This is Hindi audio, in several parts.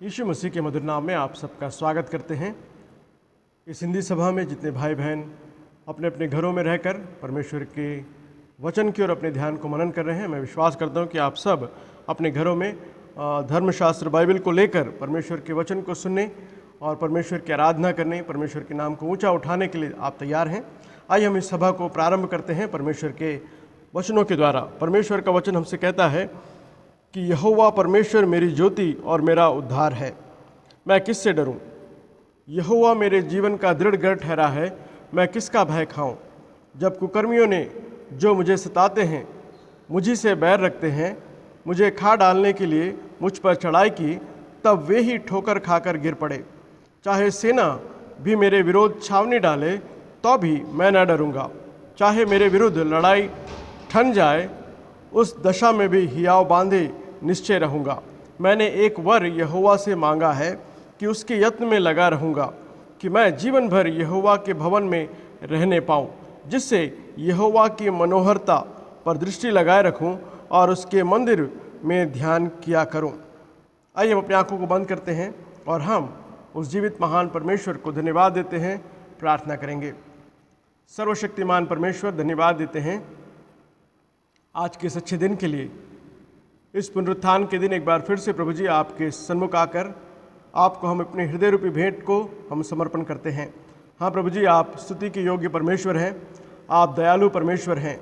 यीशु मसीह के मधुर नाम में आप सबका स्वागत करते हैं। इस हिंदी सभा में जितने भाई बहन अपने अपने घरों में रहकर परमेश्वर के वचन की ओर अपने ध्यान को मनन कर रहे हैं, मैं विश्वास करता हूं कि आप सब अपने घरों में धर्मशास्त्र बाइबल को लेकर परमेश्वर के वचन को सुनने और परमेश्वर की आराधना करने, परमेश्वर के नाम को ऊंचा उठाने के लिए आप तैयार हैं। आइए हम इस सभा को प्रारंभ करते हैं परमेश्वर के वचनों के द्वारा। परमेश्वर का वचन हमसे कहता है कि यहोवा परमेश्वर मेरी ज्योति और मेरा उद्धार है, मैं किससे डरूं? यहोवा मेरे जीवन का दृढ़ गढ़ ठहरा है, मैं किसका भय खाऊं? जब कुकर्मियों ने जो मुझे सताते हैं, मुझी से बैर रखते हैं, मुझे खा डालने के लिए मुझ पर चढ़ाई की, तब वे ही ठोकर खाकर गिर पड़े। चाहे सेना भी मेरे विरोध छावनी डाले तो भी मैं न डरूंगा। चाहे मेरे विरुद्ध लड़ाई ठन जाए, उस दशा में भी हियाव बांधे निश्चय रहूँगा। मैंने एक वर यहोवा से मांगा है कि उसके यत्न में लगा रहूँगा कि मैं जीवन भर यहोवा के भवन में रहने पाऊँ, जिससे यहोवा की मनोहरता पर दृष्टि लगाए रखूँ और उसके मंदिर में ध्यान किया करूँ। आइए हम अपनी आंखों को बंद करते हैं और हम उस जीवित महान परमेश्वर को धन्यवाद देते हैं, प्रार्थना करेंगे। सर्वशक्तिमान परमेश्वर, धन्यवाद देते हैं आज के इस अच्छे दिन के लिए। इस पुनरुत्थान के दिन एक बार फिर से प्रभु जी आपके सन्मुख आकर आपको हम अपने हृदय रूपी भेंट को हम समर्पण करते हैं। हाँ प्रभु जी, आप स्तुति के योग्य परमेश्वर हैं, आप दयालु परमेश्वर हैं।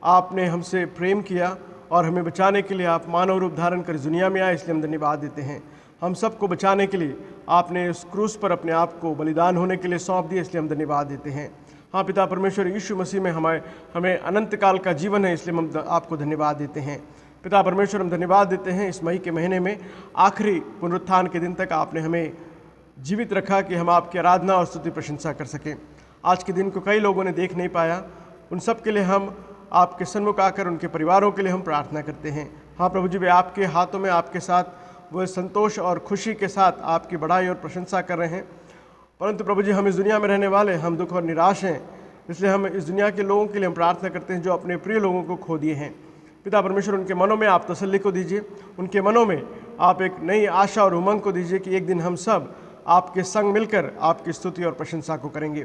आपने हमसे प्रेम किया और हमें बचाने के लिए आप मानव रूप धारण कर दुनिया में आए, इसलिए हम धन्यवाद देते हैं। हम सबको बचाने के लिए आपने उस क्रूस पर अपने आप को बलिदान होने के लिए सौंप दिया, इसलिए हम धन्यवाद देते हैं। हाँ पिता परमेश्वर, यीशु मसीह में हमें अनंत काल का जीवन है, इसलिए हम आपको धन्यवाद देते हैं। पिता परमेश्वर, हम धन्यवाद देते हैं इस मई के महीने में आखिरी पुनरुत्थान के दिन तक आपने हमें जीवित रखा कि हम आपकी आराधना और स्तुति प्रशंसा कर सकें। आज के दिन को कई लोगों ने देख नहीं पाया, उन सब के लिए हम आपके सन्मुख आकर उनके परिवारों के लिए हम प्रार्थना करते हैं। हाँ प्रभु जी, वे आपके हाथों में आपके साथ वो संतोष और खुशी के साथ आपकी बढ़ाई और प्रशंसा कर रहे हैं। परंतु प्रभु जी, हम इस दुनिया में रहने वाले, हम दुख और निराश हैं, इसलिए हम इस दुनिया के लोगों के लिए हम प्रार्थना करते हैं जो अपने प्रिय लोगों को खो दिए हैं। पिता परमेश्वर, उनके मनों में आप तसल्ली को दीजिए, उनके मनों में आप एक नई आशा और उमंग को दीजिए कि एक दिन हम सब आपके संग मिलकर आपकी स्तुति और प्रशंसा को करेंगे।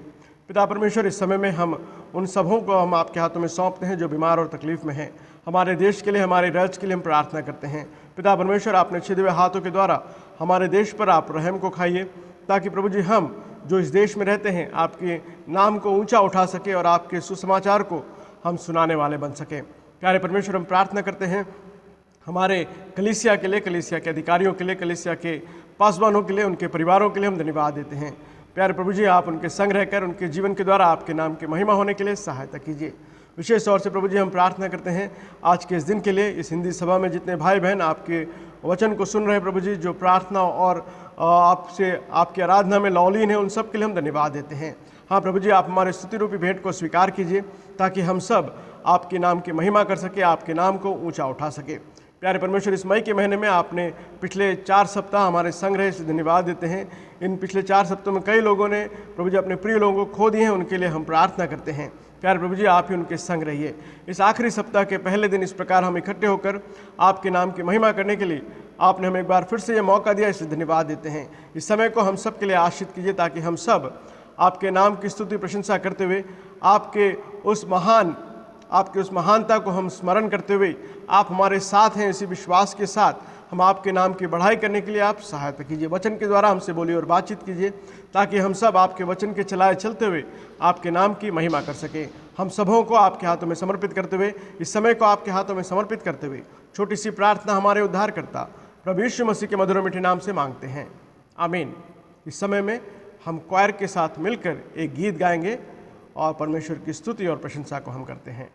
पिता परमेश्वर, इस समय में हम उन सबों को हम आपके हाथों में सौंपते हैं जो बीमार और तकलीफ में हैं। हमारे देश के लिए, हमारे राज्य के लिए हम प्रार्थना करते हैं। पिता परमेश्वर, आपने छिदे हुए हाथों के द्वारा हमारे देश पर आप रहम को खाइए, ताकि प्रभु जी हम जो इस देश में रहते हैं आपके नाम को ऊंचा उठा सके और आपके सुसमाचार को हम सुनाने वाले बन सकें। प्यारे परमेश्वर, हम प्रार्थना करते हैं हमारे कलीसिया के लिए, कलीसिया के अधिकारियों के लिए, कलीसिया के पासवानों के लिए, उनके परिवारों के लिए हम धन्यवाद देते हैं। प्यारे प्रभु जी, आप उनके संग रहकर उनके जीवन के द्वारा आपके नाम की महिमा होने के लिए सहायता कीजिए। विशेष तौर से प्रभु जी हम प्रार्थना करते हैं आज के इस दिन के लिए। इस हिंदी सभा में जितने भाई बहन आपके वचन को सुन रहे हैं प्रभु जी, जो प्रार्थना और आपसे आपकी आराधना में लौलीन है, उन सब के लिए हम धन्यवाद देते हैं। हाँ प्रभु जी, आप हमारे स्तुति रूपी भेंट को स्वीकार कीजिए, ताकि हम सब आपके नाम की महिमा कर सके, आपके नाम को ऊंचा उठा सके। प्यारे परमेश्वर, इस मई के महीने में आपने पिछले 4 सप्ताह हमारे संग रहे, इसलिए धन्यवाद देते हैं। इन पिछले 4 सप्ताह में कई लोगों ने प्रभु जी अपने प्रिय लोगों को खो दिए हैं, उनके लिए हम प्रार्थना करते हैं। प्यारे प्रभु जी, आप ही उनके संग रहिए। इस आखिरी सप्ताह के पहले दिन इस प्रकार हम इकट्ठे होकर आपके नाम की महिमा करने के लिए आपने हमें एक बार फिर से ये मौका दिया, इसलिए धन्यवाद देते हैं। इस समय को हम सब के लिए आशीष कीजिए, ताकि हम सब आपके नाम की स्तुति प्रशंसा करते हुए आपके उस महानता को हम स्मरण करते हुए आप हमारे साथ हैं, इसी विश्वास के साथ हम आपके नाम की बढ़ाई करने के लिए आप सहायता कीजिए। वचन के द्वारा हमसे बोलिए और बातचीत कीजिए, ताकि हम सब आपके वचन के चलाए चलते हुए आपके नाम की महिमा कर सकें। हम सबों को आपके हाथों में समर्पित करते हुए, इस समय को आपके हाथों में समर्पित करते हुए छोटी सी प्रार्थना हमारे उद्धारकर्ता प्रभु यीशु मसीह के मधुर और मीठे नाम से मांगते हैं, आमीन। इस समय में हम क्वायर के साथ मिलकर एक गीत गाएंगे और परमेश्वर की स्तुति और प्रशंसा को हम करते हैं।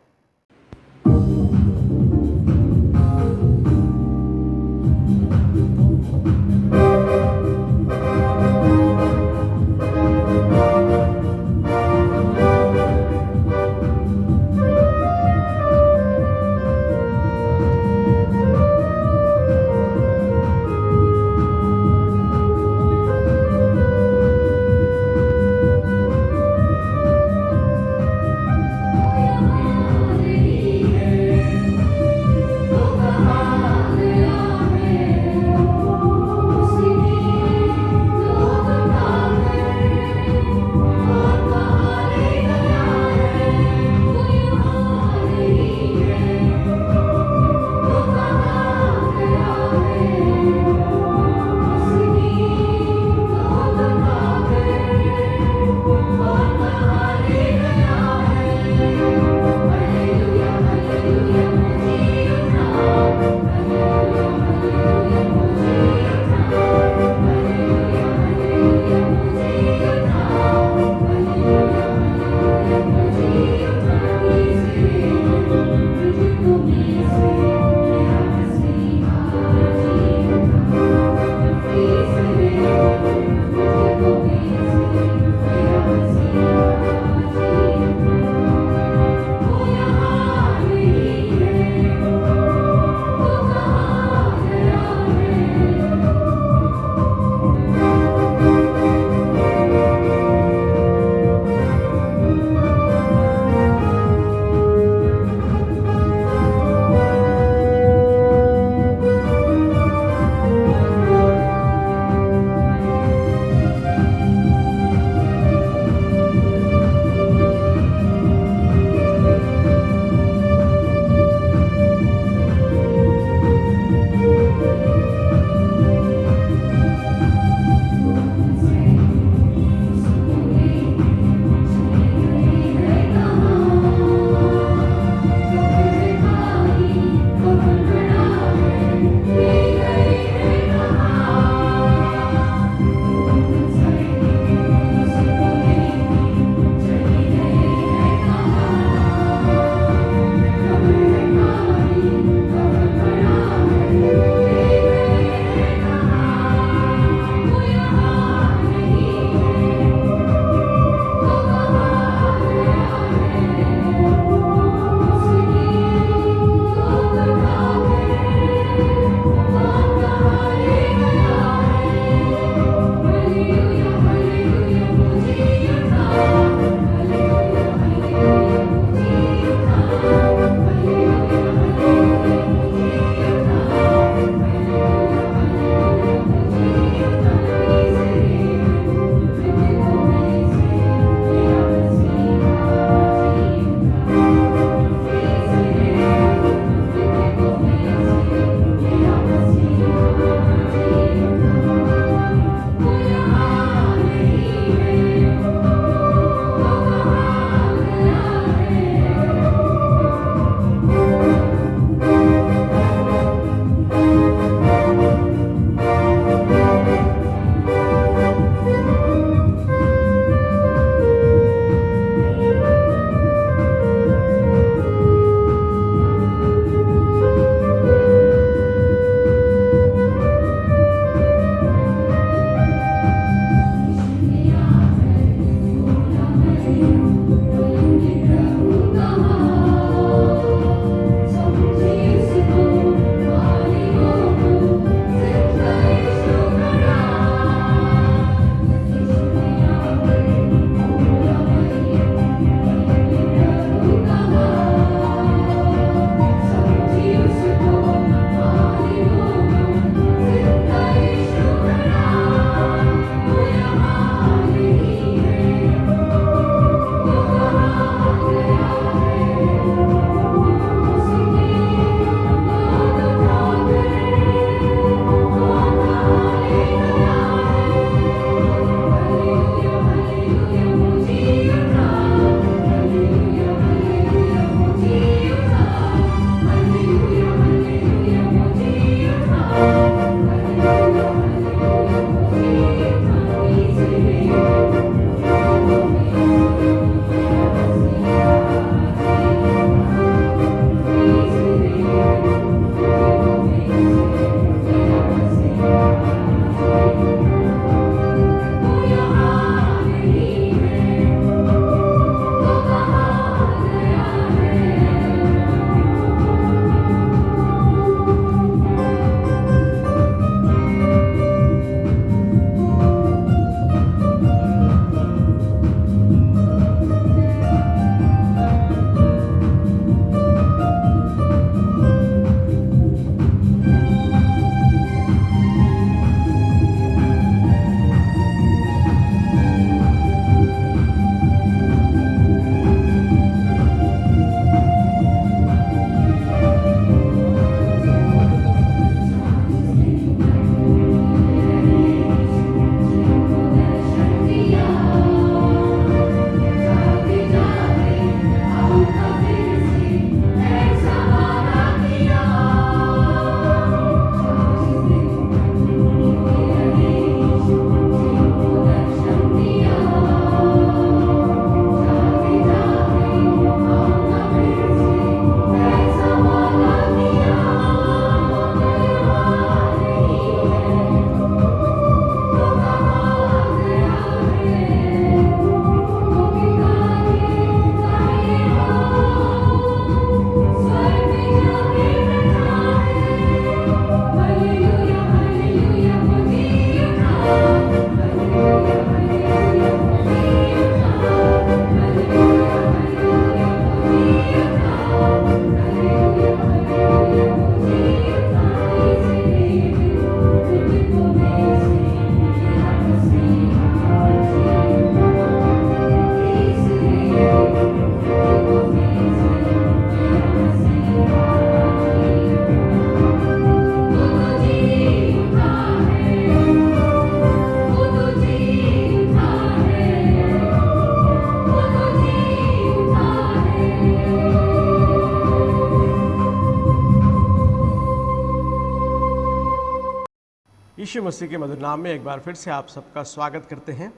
यीशु मसीह के मधुर नाम में एक बार फिर से आप सबका स्वागत करते हैं।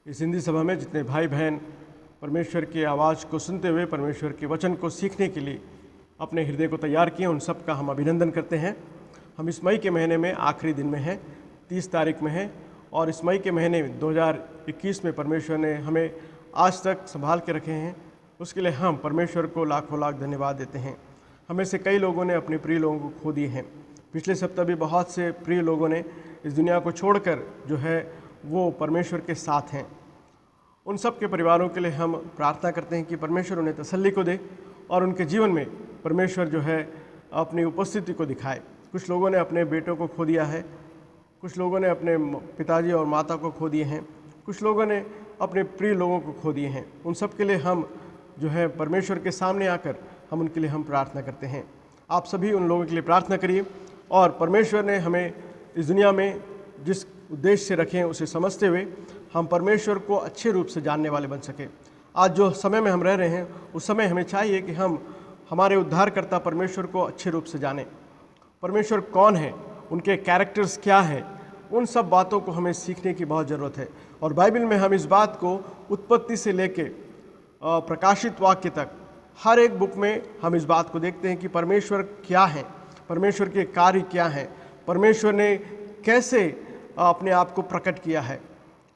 इस हिंदी सभा में जितने भाई बहन परमेश्वर की आवाज़ को सुनते हुए परमेश्वर के वचन को सीखने के लिए अपने हृदय को तैयार किए, उन सब का हम अभिनंदन करते हैं। हम इस मई के महीने में आखिरी दिन में हैं, 30 तारीख में हैं, और इस मई के महीने 2021 में परमेश्वर ने हमें आज तक संभाल के रखे हैं। उसके लिए हम परमेश्वर को लाखों लाख धन्यवाद देते हैं। हमें से कई लोगों ने अपने प्रिय लोगों को खो दिए हैं। पिछले सप्ताह भी बहुत से प्रिय लोगों ने इस दुनिया को छोड़कर जो है वो परमेश्वर के साथ हैं। उन सब के परिवारों के लिए हम प्रार्थना करते हैं कि परमेश्वर उन्हें तसल्ली को दे और उनके जीवन में परमेश्वर जो है अपनी उपस्थिति को दिखाए। कुछ लोगों ने अपने बेटों को खो दिया है, कुछ लोगों ने अपने पिताजी और माता को खो दिए हैं, कुछ लोगों ने अपने प्रिय लोगों को खो दिए हैं। उन सब के लिए हम जो है परमेश्वर के सामने आकर हम उनके लिए हम प्रार्थना करते हैं। आप सभी उन लोगों के लिए प्रार्थना करिए और परमेश्वर ने हमें इस दुनिया में जिस उद्देश्य से रखे हैं उसे समझते हुए हम परमेश्वर को अच्छे रूप से जानने वाले बन सकें। आज जो समय में हम रह रहे हैं उस समय हमें चाहिए कि हम हमारे उद्धारकर्ता परमेश्वर को अच्छे रूप से जानें। परमेश्वर कौन है, उनके कैरेक्टर्स क्या हैं, उन सब बातों को हमें सीखने की बहुत ज़रूरत है। और बाइबल में हम इस बात को उत्पत्ति से लेके प्रकाशित वाक्य तक हर एक बुक में हम इस बात को देखते हैं कि परमेश्वर क्या है, परमेश्वर के कार्य क्या हैं, परमेश्वर ने कैसे अपने आप को प्रकट किया है।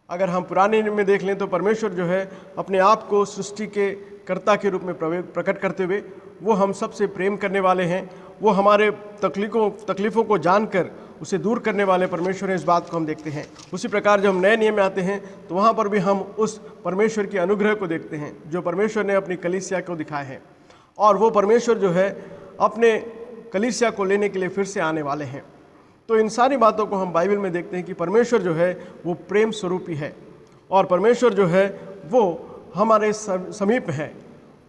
अगर हम पुराने में देख लें तो परमेश्वर जो है अपने आप को सृष्टि के कर्ता के रूप में प्रकट करते हुए वो हम सबसे प्रेम करने वाले हैं। वो हमारे तकलीफ़ों को जानकर उसे दूर करने वाले परमेश्वर हैं, इस बात को हम देखते हैं। उसी प्रकार जब हम नए नियम में आते हैं तो वहाँ पर भी हम उस परमेश्वर के अनुग्रह को देखते हैं जो परमेश्वर ने अपनी कलीसिया को दिखाया है। और वो परमेश्वर जो है अपने कलीसिया को लेने के लिए फिर से आने वाले हैं। तो इन सारी बातों को हम बाइबल में देखते हैं कि परमेश्वर जो है वो प्रेम स्वरूपी है और परमेश्वर जो है वो हमारे समीप है।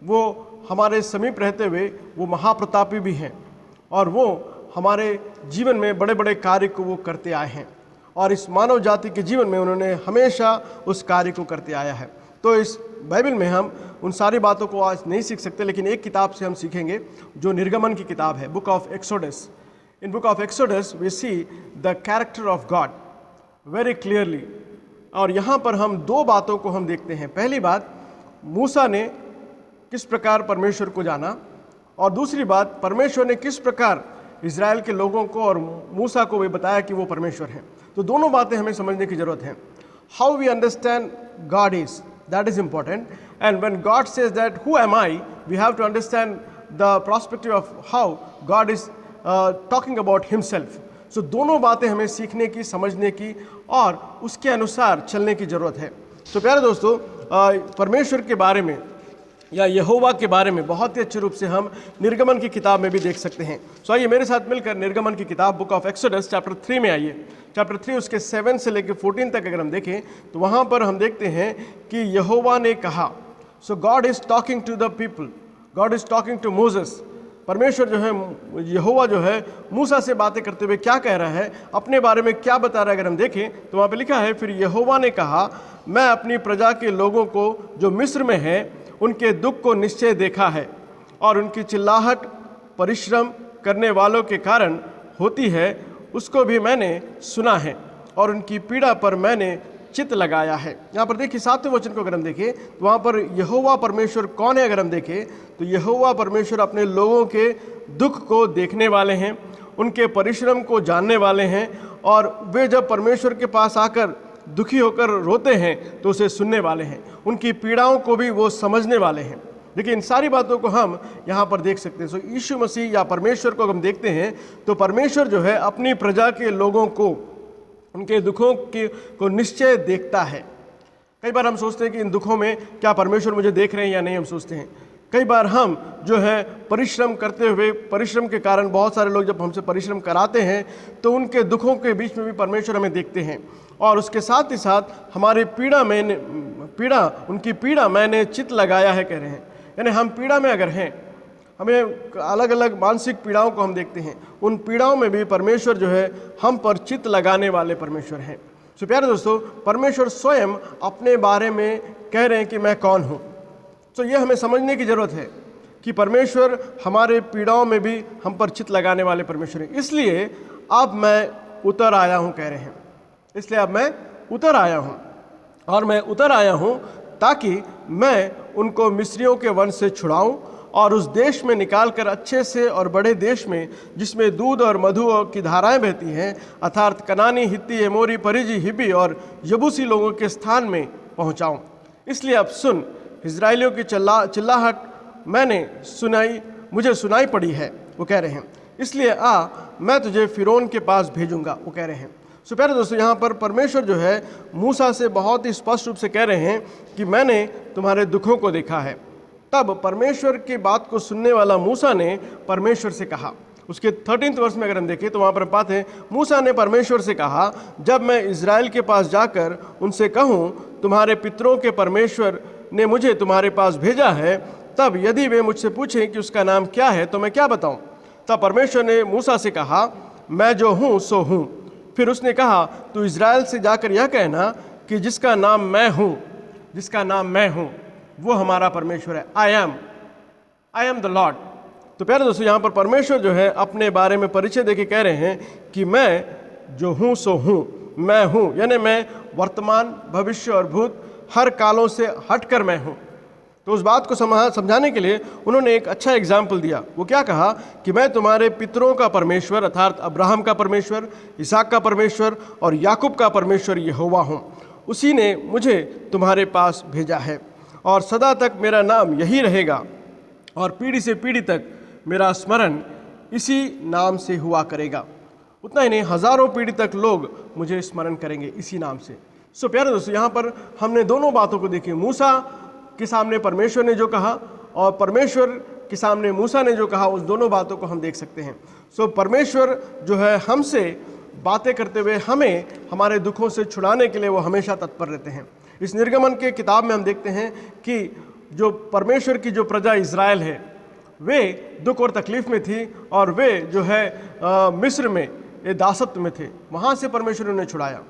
वो हमारे समीप रहते हुए वो महाप्रतापी भी हैं और वो हमारे जीवन में बड़े बड़े कार्य को वो करते आए हैं और इस मानव जाति के जीवन में उन्होंने हमेशा उस कार्य को करते आया है। तो इस बाइबल में हम उन सारी बातों को आज नहीं सीख सकते, लेकिन एक किताब से हम सीखेंगे जो निर्गमन की किताब है, book of Exodus. In book of Exodus we see the character of God very clearly. और यहाँ पर हम दो बातों को हम देखते हैं। पहली बात, मूसा ने किस प्रकार परमेश्वर को जाना, और दूसरी बात, परमेश्वर ने किस प्रकार इज़राइल के लोगों को और मूसा को भी बताया कि वो परमेश्वर हैं। तो दोनों बातें हमें समझने की ज़रूरत है। How we understand God is, that is important, and when God says that who am I, we have to understand the perspective of how God is talking about himself. So दोनों बातें हमें सीखने की, समझने की और उसके अनुसार चलने की ज़रूरत है। तो प्यारे दोस्तों, परमेश्वर के बारे में या यहोवा के बारे में बहुत ही अच्छे रूप से हम निर्गमन की किताब में भी देख सकते हैं। सो आइए मेरे साथ मिलकर निर्गमन की किताब बुक ऑफ एक्सोडस चैप्टर 3 में आइए। चैप्टर 3 उसके 7 से लेकर 14 तक अगर हम देखें तो वहाँ पर हम देखते हैं कि यहोवा ने कहा। So God is talking to the people, God is talking to Moses. परमेश्वर जो है, यहोवा जो है मूसा से बातें करते हुए क्या कह रहा है, अपने बारे में क्या बता रहा है, अगर हम देखें तो वहाँ पे लिखा है, फिर यहोवा ने कहा, मैं अपनी प्रजा के लोगों को जो मिस्र में है उनके दुख को निश्चय देखा है और उनकी चिल्लाहट परिश्रम करने वालों के कारण होती है उसको भी मैंने सुना है और उनकी पीड़ा पर मैंने चित्त लगाया है। यहाँ पर देखिए 7वें वचन को अगर हम देखें तो वहाँ पर यहोवा परमेश्वर कौन है, अगर हम देखें तो यहोवा परमेश्वर अपने लोगों के दुख को देखने वाले हैं, उनके परिश्रम को जानने वाले हैं और वे जब परमेश्वर के पास आकर दुखी होकर रोते हैं तो उसे सुनने वाले हैं, उनकी पीड़ाओं को भी वो समझने वाले हैं। देखिए इन सारी बातों को हम यहाँ पर देख सकते हैं। सो यीशु मसीह या परमेश्वर को हम देखते हैं तो परमेश्वर जो है अपनी प्रजा के लोगों को, उनके दुखों को निश्चय देखता है। कई बार हम सोचते हैं कि इन दुखों में क्या परमेश्वर मुझे देख रहे हैं या नहीं, हम सोचते हैं। कई बार हम जो है परिश्रम करते हुए, परिश्रम के कारण बहुत सारे लोग जब हमसे परिश्रम कराते हैं तो उनके दुखों के बीच में भी परमेश्वर हमें देखते हैं और उसके साथ ही साथ हमारी उनकी पीड़ा मैंने चित्त लगाया है कह रहे हैं। यानी हम पीड़ा में अगर हैं, हमें अलग अलग मानसिक पीड़ाओं को हम देखते हैं, उन पीड़ाओं में भी परमेश्वर जो है हम पर चित्त लगाने वाले परमेश्वर हैं। सो प्यारे दोस्तों, परमेश्वर स्वयं अपने बारे में कह रहे हैं कि मैं कौन हूँ। तो ये हमें समझने की ज़रूरत है कि परमेश्वर हमारे पीड़ाओं में भी हम पर चित्त लगाने वाले परमेश्वर हैं। इसलिए अब मैं उतर आया हूँ कह रहे हैं। इसलिए अब मैं उतर आया हूँ, और मैं उतर आया हूँ ताकि मैं उनको मिस्रियों के वंश से छुड़ाऊँ और उस देश में निकाल कर अच्छे से और बड़े देश में, जिसमें दूध और मधु की धाराएं बहती हैं, अर्थात कनानी, हित्ती, एमोरी, परिजी, हिब्बी और यबूसी लोगों के स्थान में पहुंचाऊं। इसलिए अब सुन, इजराइलियों की चिल्लाहट मुझे सुनाई पड़ी है, वो कह रहे हैं। इसलिए आ, मैं तुझे फिरौन के पास भेजूंगा, वो कह रहे हैं। सो प्यारे दोस्तों, यहाँ पर परमेश्वर जो है मूसा से बहुत ही स्पष्ट रूप से कह रहे हैं कि मैंने तुम्हारे दुखों को देखा है। तब परमेश्वर की बात को सुनने वाला मूसा ने परमेश्वर से कहा, उसके 13वें वर्ष में अगर हम देखें तो वहाँ पर पाते हैं, मूसा ने परमेश्वर से कहा, जब मैं इज़राइल के पास जाकर उनसे कहूँ तुम्हारे पितरों के परमेश्वर ने मुझे तुम्हारे पास भेजा है, तब यदि वे मुझसे पूछें कि उसका नाम क्या है तो मैं क्या बताऊँ। तब परमेश्वर ने मूसा से कहा, मैं जो हूँ सो हूँ। फिर उसने कहा, तू इज़राइल से जाकर यह कहना कि जिसका नाम मैं हूँ वो हमारा परमेश्वर है। I am the Lord. तो प्यारे दोस्तों, यहाँ पर परमेश्वर जो है अपने बारे में परिचय देके कह रहे हैं कि मैं जो हूँ सो हूँ, मैं हूँ, यानी मैं वर्तमान, भविष्य और भूत हर कालों से हटकर मैं हूँ। तो उस बात को समझाने के लिए उन्होंने एक अच्छा एग्जाम्पल दिया। वो क्या कहा कि मैं तुम्हारे पितरों का परमेश्वर अर्थात अब्राहम का परमेश्वर, इसहाक का परमेश्वर और याकूब का परमेश्वर यहोवा हूँ। उसी ने मुझे तुम्हारे पास भेजा है और सदा तक मेरा नाम यही रहेगा और पीढ़ी से पीढ़ी तक मेरा स्मरण इसी नाम से हुआ करेगा। उतना ही नहीं, हजारों पीढ़ी तक लोग मुझे स्मरण करेंगे इसी नाम से। सो प्यारे दोस्तों, यहाँ पर हमने दोनों बातों को देखी। मूसा के सामने परमेश्वर ने जो कहा और परमेश्वर के सामने मूसा ने जो कहा, उस दोनों बातों को हम देख सकते हैं। सो परमेश्वर जो है हमसे बातें करते हुए हमें हमारे दुखों से छुड़ाने के लिए वो हमेशा तत्पर रहते हैं। इस निर्गमन के किताब में हम देखते हैं कि जो परमेश्वर की जो प्रजा इज़राइल है, वे दुख और तकलीफ में थी और वे जो है मिस्र में ये दासत्व में थे, वहाँ से परमेश्वर ने छुड़ाया।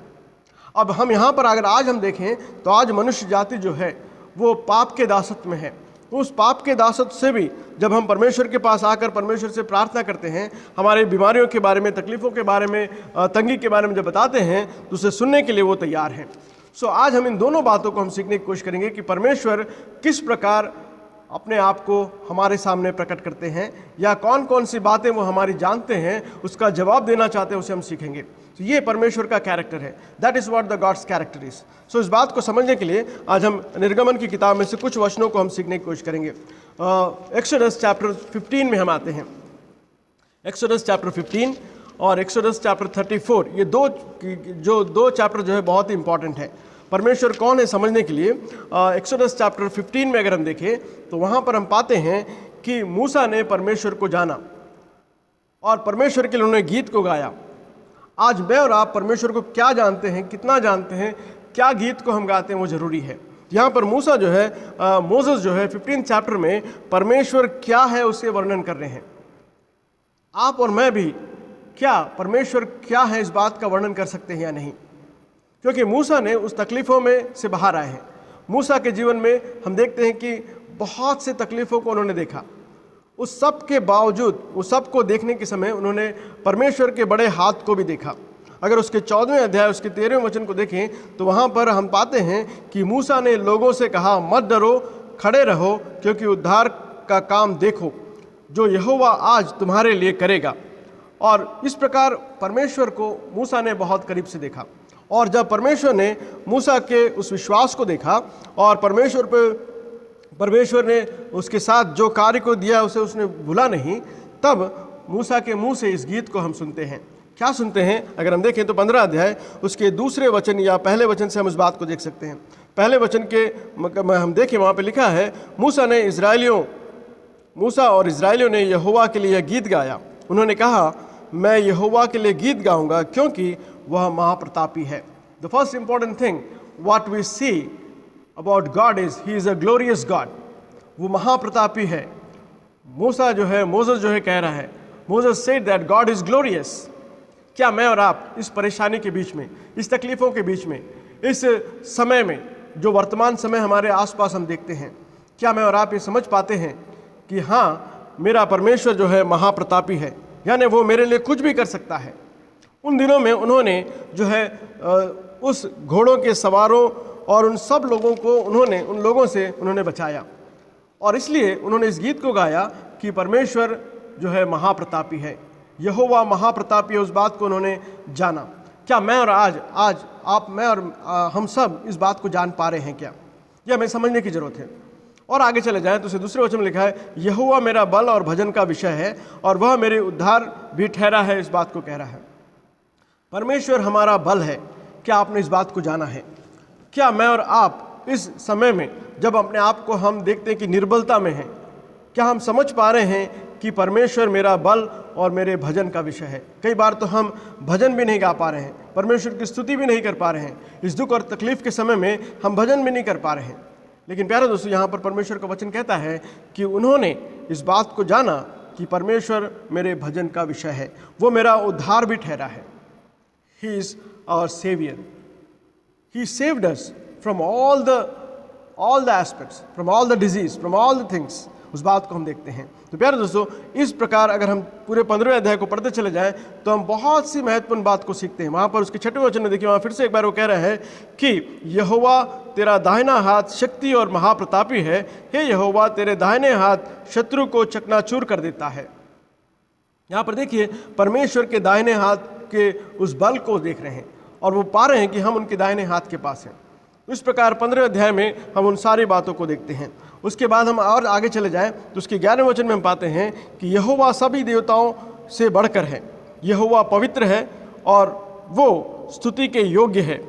अब हम यहाँ पर अगर आज हम देखें तो आज मनुष्य जाति जो है वो पाप के दासत्व में है। उस पाप के दासत्व से भी जब हम परमेश्वर के पास आकर परमेश्वर से प्रार्थना करते हैं, हमारे बीमारियों के बारे में, तकलीफ़ों के बारे में, तंगी के बारे में जब बताते हैं तो उसे सुनने के लिए वो तैयार हैं। सो आज हम इन दोनों बातों को हम सीखने की कोशिश करेंगे कि परमेश्वर किस प्रकार अपने आप को हमारे सामने प्रकट करते हैं या कौन कौन सी बातें वो हमारी जानते हैं, उसका जवाब देना चाहते हैं, उसे हम सीखेंगे। तो ये परमेश्वर का कैरेक्टर है। That is what the God's character is. So इस बात को समझने के लिए आज हम निर्गमन की किताब में से कुछ वचनों को हम सीखने की कोशिश करेंगे। एक्सोडस चैप्टर 15 में हम आते हैं। एक्सोडस चैप्टर 15 और एक्सोडस चैप्टर 34, ये दो चैप्टर जो है बहुत ही इंपॉर्टेंट है। परमेश्वर कौन है समझने के लिए एक्सोडस चैप्टर 15 में अगर हम देखें तो वहाँ पर हम पाते हैं कि मूसा ने परमेश्वर को जाना और परमेश्वर के लिए उन्होंने गीत को गाया। आज मैं और आप परमेश्वर को क्या जानते हैं, कितना जानते हैं, क्या गीत को हम गाते हैं, वो ज़रूरी है। यहाँ पर मूसा जो है मोसेस जो है 15 चैप्टर में परमेश्वर क्या है उसके वर्णन कर रहे हैं। आप और मैं भी क्या परमेश्वर क्या है इस बात का वर्णन कर सकते हैं या नहीं, क्योंकि मूसा ने उस तकलीफ़ों में से बाहर आए हैं। मूसा के जीवन में हम देखते हैं कि बहुत से तकलीफ़ों को उन्होंने देखा। उस सब के बावजूद, उस सब को देखने के समय उन्होंने परमेश्वर के बड़े हाथ को भी देखा। अगर उसके 14वें अध्याय उसके 13वें वचन को देखें तो वहाँ पर हम पाते हैं कि मूसा ने लोगों से कहा, मत डरो, खड़े रहो, क्योंकि उद्धार का काम देखो जो यहोवा आज तुम्हारे लिए करेगा। और इस प्रकार परमेश्वर को मूसा ने बहुत करीब से देखा। और जब परमेश्वर ने मूसा के उस विश्वास को देखा और परमेश्वर ने उसके साथ जो कार्य को दिया उसे उसने भूला नहीं, तब मूसा के मुंह से इस गीत को हम सुनते हैं। क्या सुनते हैं? अगर हम देखें तो 15 अध्याय उसके दूसरे वचन या पहले वचन से हम इस बात को देख सकते हैं। पहले वचन के हम देखें, वहाँ पे लिखा है, मूसा और इज़राइलियों ने यहोवा के लिए यह गीत गाया। उन्होंने कहा, मैं यहोवा के लिए गीत गाऊंगा क्योंकि वह महाप्रतापी है। The first important thing what we see about God is he is a glorious God. वो महाप्रतापी है। मोसेस जो है कह रहा है, Moses said that God is glorious. क्या मैं और आप इस परेशानी के बीच में, इस तकलीफ़ों के बीच में, इस समय में, जो वर्तमान समय हमारे आसपास हम देखते हैं, क्या मैं और आप ये समझ पाते हैं कि हाँ, मेरा परमेश्वर जो है महाप्रतापी है, यानी वो मेरे लिए कुछ भी कर सकता है। उन दिनों में उन्होंने जो है उस घोड़ों के सवारों और उन सब लोगों को उन लोगों से उन्होंने बचाया, और इसलिए उन्होंने इस गीत को गाया कि परमेश्वर जो है महाप्रतापी है, यहोवा महाप्रतापी है। उस बात को उन्होंने जाना। क्या मैं और आज आप, मैं और हम सब इस बात को जान पा रहे हैं क्या? यह हमें समझने की जरूरत है। और आगे चले जाएं तो उसे दूसरे वचन में लिखा है, यहोवा मेरा बल और भजन का विषय है और वह मेरे उद्धार भी ठहरा है। इस बात को कह रहा है, परमेश्वर हमारा बल है। क्या आपने इस बात को जाना है? क्या मैं और आप इस समय में जब अपने आप को हम देखते हैं कि निर्बलता में हैं, क्या हम समझ पा रहे हैं कि परमेश्वर मेरा बल और मेरे भजन का विषय है? कई बार तो हम भजन भी नहीं गा पा रहे हैं, परमेश्वर की स्तुति भी नहीं कर पा रहे हैं। इस दुख और तकलीफ के समय में हम भजन भी नहीं कर पा रहे हैं। लेकिन प्यारे दोस्तों, यहाँ पर परमेश्वर का वचन कहता है कि उन्होंने इस बात को जाना कि परमेश्वर मेरे भजन का विषय है, वो मेरा उद्धार भी ठहरा है। He is our saviour. He saved us from all the aspects, from all the disease, from all the things। उस बात को हम देखते हैं। तो प्यारे दोस्तों, इस प्रकार अगर हम पूरे 15वें अध्याय को पढ़ते चले जाएं तो हम बहुत सी महत्वपूर्ण बात को सीखते हैं। वहाँ पर उसके 6वें वचन में देखिए, वहाँ फिर से एक बार वो कह रहा है कि यहोवा तेरा दाहिना हाथ शक्ति और महाप्रतापी है। हे यहोवा, तेरे दाहिने हाथ शत्रु को चकनाचूर कर देता है। यहाँ पर देखिए, परमेश्वर के दाहिने हाथ के उस बल को देख रहे हैं और वो पा रहे हैं कि हम उनके दाहिने हाथ के पास हैं। इस प्रकार 15वें अध्याय में हम उन सारी बातों को देखते हैं। उसके बाद हम और आगे चले जाएं तो उसके 11वें वचन में हम पाते हैं कि यहोवा सभी देवताओं से बढ़कर है, यहोवा पवित्र है और वो स्तुति के योग्य है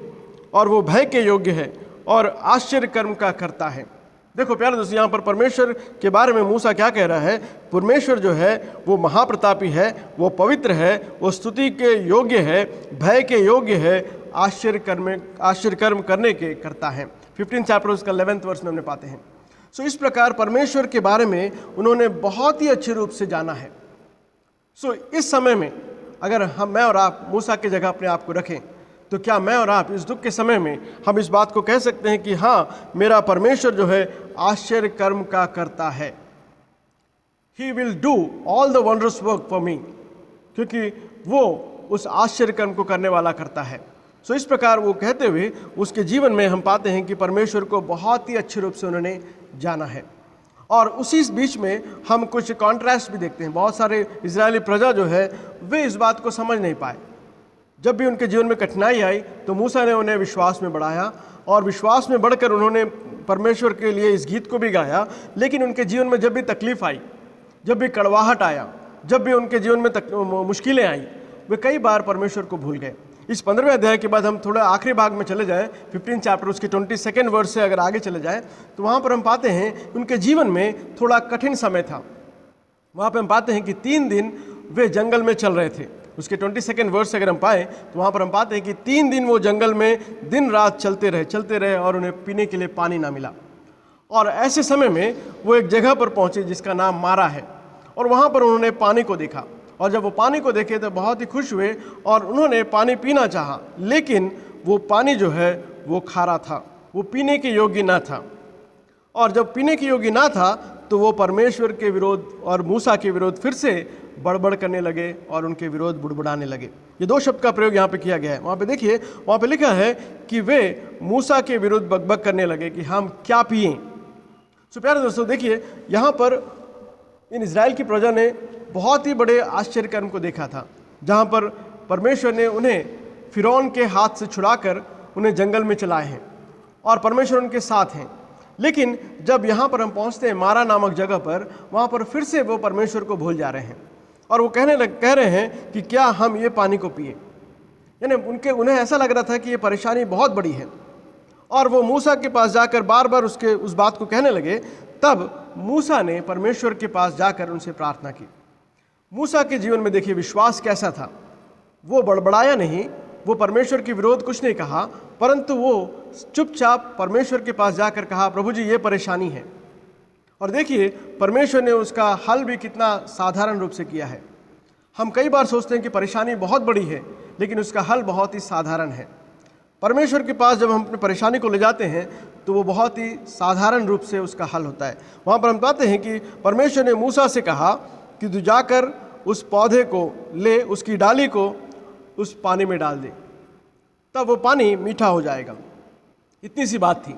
और वो भय के योग्य है और आश्चर्य कर्म का करता है। देखो प्यारे दोस्तों, यहाँ पर परमेश्वर के बारे में मूसा क्या कह रहा है? परमेश्वर जो है वो महाप्रतापी है, वो पवित्र है, वो स्तुति के योग्य है, भय के योग्य है, आश्चर्य कर्म करने के करता है। 15 चैप्टर उसका 11वें वर्ष में हमने पाते हैं। सो इस प्रकार परमेश्वर के बारे में उन्होंने बहुत ही अच्छे रूप से जाना है। सो इस समय में अगर मैं और आप मूसा की जगह अपने आप को रखें तो क्या मैं और आप इस दुख के समय में हम इस बात को कह सकते हैं कि हाँ, मेरा परमेश्वर जो है आश्चर्य कर्म का करता है। He will do all the wondrous work for me, क्योंकि वो उस आश्चर्य कर्म को करने वाला करता है। सो इस प्रकार वो कहते हुए उसके जीवन में हम पाते हैं कि परमेश्वर को बहुत ही अच्छे रूप से उन्होंने जाना है। और उसी बीच में हम कुछ कॉन्ट्रास्ट भी देखते हैं। बहुत सारे इजरायली प्रजा जो है वे इस बात को समझ नहीं पाए। जब भी उनके जीवन में कठिनाई आई तो मूसा ने उन्हें विश्वास में बढ़ाया और विश्वास में बढ़कर उन्होंने परमेश्वर के लिए इस गीत को भी गाया। लेकिन उनके जीवन में जब भी तकलीफ आई, जब भी कड़वाहट आया, जब भी उनके जीवन में मुश्किलें आई, वे कई बार परमेश्वर को भूल गए। इस 15वें अध्याय के बाद हम थोड़ा आखिरी भाग में चले जाएं, 15 चैप्टर उसके 22 वर्ष से अगर आगे चले जाएं तो वहाँ पर हम पाते हैं उनके जीवन में थोड़ा कठिन समय था। वहाँ पर हम पाते हैं कि 3 दिन वे जंगल में चल रहे थे। उसके 22 वर्ष से अगर हम पाएँ तो वहाँ पर हम पाते हैं कि 3 दिन वो जंगल में दिन रात चलते रहे और उन्हें पीने के लिए पानी ना मिला। और ऐसे समय में वो एक जगह पर पहुँचे जिसका नाम मारा है, और वहाँ पर उन्होंने पानी को देखा। और जब वो पानी को देखे तो बहुत ही खुश हुए और उन्होंने पानी पीना चाहा, लेकिन वो पानी जो है वो खारा था, वो पीने के योग्य ना था। और जब पीने के योग्य ना था तो वो परमेश्वर के विरोध और मूसा के विरोध फिर से बड़बड़ करने लगे और उनके विरोध बुड़बुड़ाने लगे। ये 2 शब्द का प्रयोग यहाँ पे किया गया है। वहाँ पे देखिए, वहाँ पे लिखा है कि वे मूसा के विरुद्ध बकबक करने लगे कि हम क्या पिएं। सो प्यारे दोस्तों, देखिए यहाँ पर इन इज़राइल की प्रजा ने बहुत ही बड़े आश्चर्य कर्म को देखा था, जहाँ पर परमेश्वर ने उन्हें फिरौन के हाथ से छुड़ाकर उन्हें जंगल में चलाए हैं और परमेश्वर उनके साथ हैं। लेकिन जब यहाँ पर हम पहुँचते हैं मारा नामक जगह पर, वहाँ पर फिर से वो परमेश्वर को भूल जा रहे हैं और वो कह रहे हैं कि क्या हम ये पानी को पिए। यानी उन्हें ऐसा लग रहा था कि ये परेशानी बहुत बड़ी है और वो मूसा के पास जाकर बार बार उस बात को कहने लगे। तब मूसा ने परमेश्वर के पास जाकर उनसे प्रार्थना की। मूसा के जीवन में देखिए विश्वास कैसा था। वो बड़बड़ाया नहीं, वो परमेश्वर के विरोध कुछ नहीं कहा, परंतु वो चुपचाप परमेश्वर के पास जाकर कहा, प्रभु जी ये परेशानी है। और देखिए परमेश्वर ने उसका हल भी कितना साधारण रूप से किया है। हम कई बार सोचते हैं कि परेशानी बहुत बड़ी है, लेकिन उसका हल बहुत ही साधारण है। परमेश्वर के पास जब हम अपनी परेशानी को ले जाते हैं तो वो बहुत ही साधारण रूप से उसका हल होता है। वहाँ पर हम पाते हैं कि परमेश्वर ने मूसा से कहा कि तू जाकर उस पौधे को ले, उसकी डाली को उस पानी में डाल दे, तब वो पानी मीठा हो जाएगा। इतनी सी बात थी,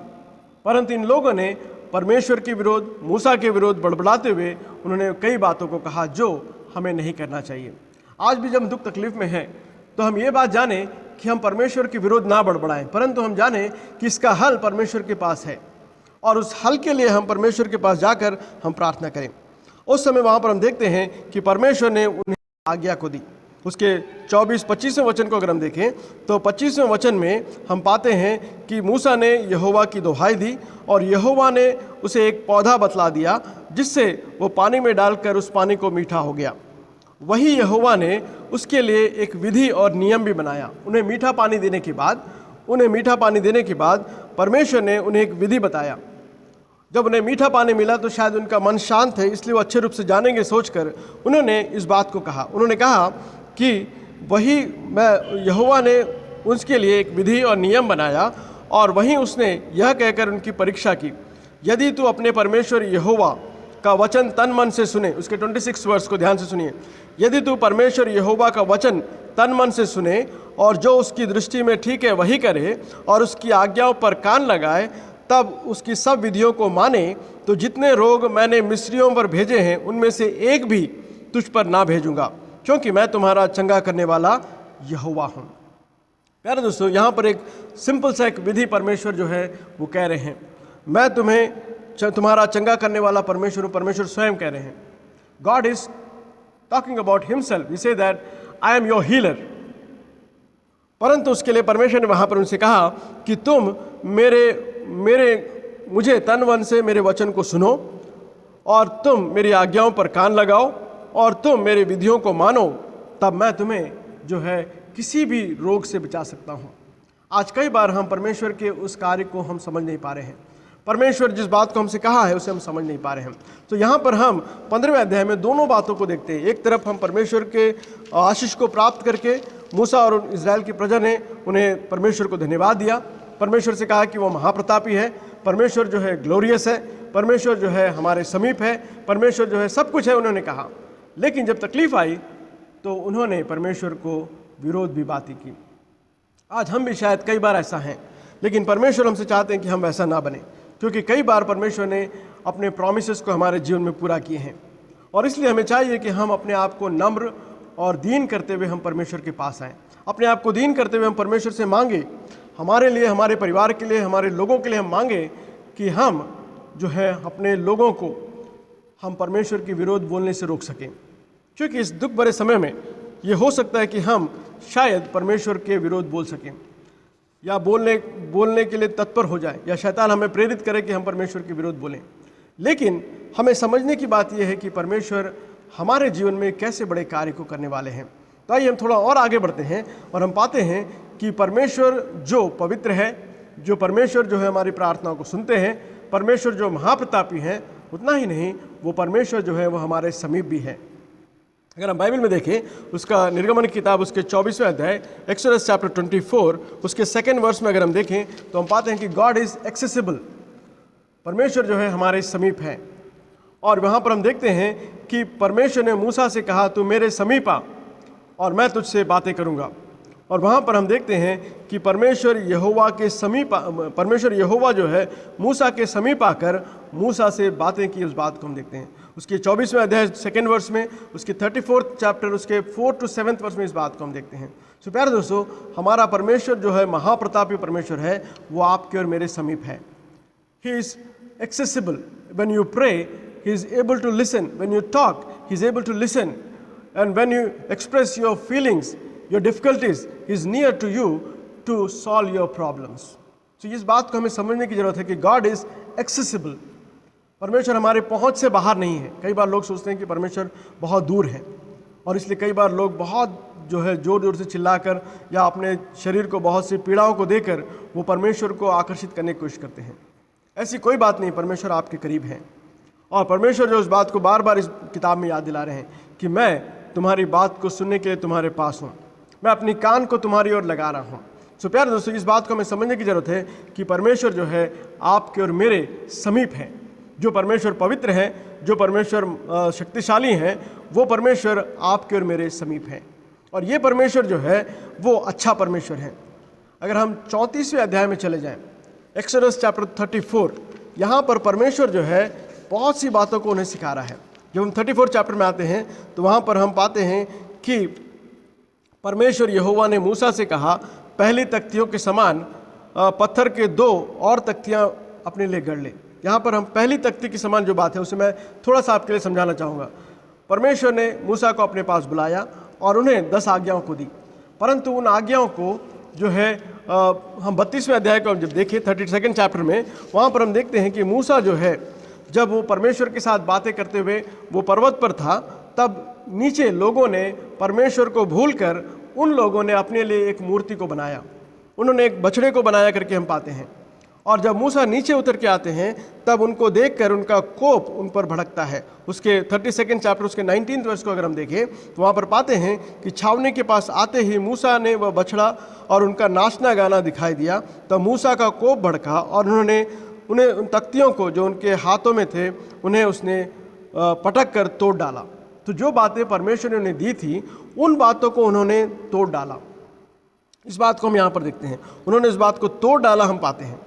परंतु इन लोगों ने परमेश्वर के विरोध, मूसा के विरोध बड़बड़ाते हुए उन्होंने कई बातों को कहा जो हमें नहीं करना चाहिए। आज भी जब हम दुख तकलीफ में हैं तो हम ये बात जाने कि हम परमेश्वर के विरोध ना बड़बड़ाएं, परंतु हम जाने कि इसका हल परमेश्वर के पास है और उस हल के लिए हम परमेश्वर के पास जाकर हम प्रार्थना करें। उस समय वहाँ पर हम देखते हैं कि परमेश्वर ने उन्हें आज्ञा को दी। उसके 24-25वें वचन को अगर हम देखें तो 25वें वचन में हम पाते हैं कि मूसा ने यहोवा की दुहाई दी और यहोवा ने उसे एक पौधा बतला दिया जिससे वो पानी में डालकर उस पानी को मीठा हो गया। वही यहोवा ने उसके लिए एक विधि और नियम भी बनाया। उन्हें मीठा पानी देने के बाद परमेश्वर ने उन्हें एक विधि बताया। जब उन्हें मीठा पानी मिला तो शायद उनका मन शांत है, इसलिए वो अच्छे रूप से जानेंगे सोचकर उन्होंने इस बात को कहा। उन्होंने कहा कि यहोवा ने उसके लिए एक विधि और नियम बनाया और वहीं उसने यह कहकर उनकी परीक्षा की, यदि तू अपने परमेश्वर यहोवा का वचन तन मन से सुने। उसके 26 वर्ष को ध्यान से सुनिए। यदि तू परमेश्वर यहोवा का वचन तन मन से सुने और जो उसकी दृष्टि में ठीक है वही करे और उसकी आज्ञाओं पर कान लगाए, तब उसकी सब विधियों को माने, तो जितने रोग मैंने मिस्रियों पर भेजे हैं उनमें से एक भी तुझ पर ना भेजूंगा, क्योंकि मैं तुम्हारा चंगा करने वाला यहोवा हूँ। प्यारे दोस्तों, यहाँ पर एक सिंपल सा एक विधि परमेश्वर जो है वो कह रहे हैं, मैं तुम्हारा चंगा करने वाला परमेश्वर हूँ। परमेश्वर स्वयं कह रहे हैं, God is talking about himself, he say that I am your healer. परंतु उसके लिए परमेश्वर ने वहाँ पर उनसे कहा कि तुम मुझे तन मन से मेरे वचन को सुनो और तुम मेरी आज्ञाओं पर कान लगाओ और तुम मेरे विधियों को मानो, तब मैं तुम्हें जो है किसी भी रोग से बचा सकता हूँ। आज कई बार हम परमेश्वर के उस कार्य को हम समझ नहीं पा रहे हैं। परमेश्वर जिस बात को हमसे कहा है उसे हम समझ नहीं पा रहे हैं। तो यहाँ पर हम 15वें अध्याय में दोनों बातों को देखते हैं। एक तरफ हम परमेश्वर के आशीष को प्राप्त करके मूसा और इज़राइल की प्रजा ने उन्हें परमेश्वर को धन्यवाद दिया, परमेश्वर से कहा कि वो महाप्रतापी है, परमेश्वर जो है ग्लोरियस है, परमेश्वर जो है हमारे समीप है, परमेश्वर जो है सब कुछ है, उन्होंने कहा। लेकिन जब तकलीफ आई तो उन्होंने परमेश्वर को विरोध भी बातें की। आज हम भी शायद कई बार ऐसा हैं, लेकिन परमेश्वर हमसे चाहते हैं कि हम वैसा ना बने, क्योंकि कई बार परमेश्वर ने अपने प्रॉमिसेस को हमारे जीवन में पूरा किए हैं और इसलिए हमें चाहिए कि हम अपने आप को नम्र और दीन करते हुए हम परमेश्वर के पास आएँ। अपने आप को दीन करते हुए हम परमेश्वर से मांगे, हमारे लिए, हमारे परिवार के लिए, हमारे लोगों के लिए हम मांगे कि हम जो है अपने लोगों को हम परमेश्वर के विरोध बोलने से रोक सकें, क्योंकि इस दुख भरे समय में ये हो सकता है कि हम शायद परमेश्वर के विरोध बोल सकें या बोलने के लिए तत्पर हो जाए, या शैतान हमें प्रेरित करे कि हम परमेश्वर के विरोध बोलें। लेकिन हमें समझने की बात यह है कि परमेश्वर हमारे जीवन में कैसे बड़े कार्य को करने वाले हैं। तो आइए हम थोड़ा और आगे बढ़ते हैं और हम पाते हैं कि परमेश्वर जो पवित्र है, जो परमेश्वर जो है हमारी प्रार्थनाओं को सुनते हैं, परमेश्वर जो महाप्रतापी हैं, उतना ही नहीं वो परमेश्वर जो है वो हमारे समीप भी है। अगर हम बाइबल में देखें उसका निर्गमन की किताब उसके 24वें अध्याय एक्सोडस चैप्टर 24 उसके 2nd वर्स में अगर हम देखें तो हम पाते हैं कि गॉड इज़ एक्सेसिबल, परमेश्वर जो है हमारे समीप है। और वहाँ पर हम देखते हैं कि परमेश्वर ने मूसा से कहा, तू मेरे समीप आ और मैं तुझसे बातें करूँगा। और वहाँ पर हम देखते हैं कि परमेश्वर यहोवा जो है मूसा के समीप आकर मूसा से बातें की, उस बात को हम देखते हैं उसके 24वें अध्याय 2nd वर्स में, उसके 34th चैप्टर उसके 4 to 7th वर्स में इस बात को हम देखते हैं। सो प्यारे दोस्तों, हमारा परमेश्वर जो है महाप्रतापी परमेश्वर है, वो आपके और मेरे समीप है। He is accessible when you pray, he is able to listen, when you talk he is able to listen, and when you express your feelings, your difficulties, he is near to you to solve your problems. तो इस बात को हमें समझने की जरूरत है कि God is accessible, परमेश्वर हमारे पहुंच से बाहर नहीं है। कई बार लोग सोचते हैं कि परमेश्वर बहुत दूर है और इसलिए कई बार लोग बहुत जो है जोर जोर से चिल्लाकर या अपने शरीर को बहुत सी पीड़ाओं को देकर वो परमेश्वर को आकर्षित करने की कोशिश करते हैं। ऐसी कोई बात नहीं, परमेश्वर आपके करीब है और परमेश्वर जो इस बात को बार बार इस किताब में याद दिला रहे हैं कि मैं तुम्हारी बात को सुनने के लिए तुम्हारे पास हूँ, मैं अपनी कान को तुम्हारी ओर लगा रहा हूँ। सो प्यारे दोस्तों, इस बात को हमें समझने की जरूरत है कि परमेश्वर जो है आपके और मेरे समीप है। जो परमेश्वर पवित्र है, जो परमेश्वर शक्तिशाली हैं, वो परमेश्वर आपके और मेरे समीप है। और ये परमेश्वर जो है वो अच्छा परमेश्वर है। अगर हम 34वें अध्याय में चले जाएं, एक्सोडस चैप्टर 34, यहाँ पर परमेश्वर जो है बहुत सी बातों को उन्हें सिखा रहा है। जब हम 34 चैप्टर में आते हैं तो वहाँ पर हम पाते हैं कि परमेश्वर यहोवा ने मूसा से कहा, पहली तख्तियों के समान पत्थर के 2 और तख्तियाँ अपने लिए गढ़ ले। यहाँ पर हम पहली तख्ती के समान जो बात है उसे मैं थोड़ा सा आपके लिए समझाना चाहूँगा। परमेश्वर ने मूसा को अपने पास बुलाया और उन्हें 10 आज्ञाओं को दी, परंतु उन आज्ञाओं को जो है हम 32वें अध्याय को जब देखें 32 चैप्टर में, वहाँ पर हम देखते हैं कि मूसा जो है जब वो परमेश्वर के साथ बातें करते हुए वो पर्वत पर था, तब नीचे लोगों ने परमेश्वर को भूलकर उन लोगों ने अपने लिए एक मूर्ति को बनाया, उन्होंने एक बछड़े को बनाया करके हम पाते हैं। और जब मूसा नीचे उतर के आते हैं तब उनको देखकर उनका कोप उन पर भड़कता है। उसके 32 चैप्टर उसके 19 वर्ष को अगर हम देखें तो वहाँ पर पाते हैं कि छावनी के पास आते ही मूसा ने वह बछड़ा और उनका नाचना गाना दिखाई दिया, तब मूसा का कोप भड़का और उन्हें उन तख्तियों को जो उनके हाथों में थे उन्हें उसने पटक कर तोड़ डाला। तो जो बातें परमेश्वर ने उन्हें दी थी उन बातों को उन्होंने तोड़ डाला। इस बात को हम यहाँ पर देखते हैं, उन्होंने इस बात को तोड़ डाला हम पाते हैं।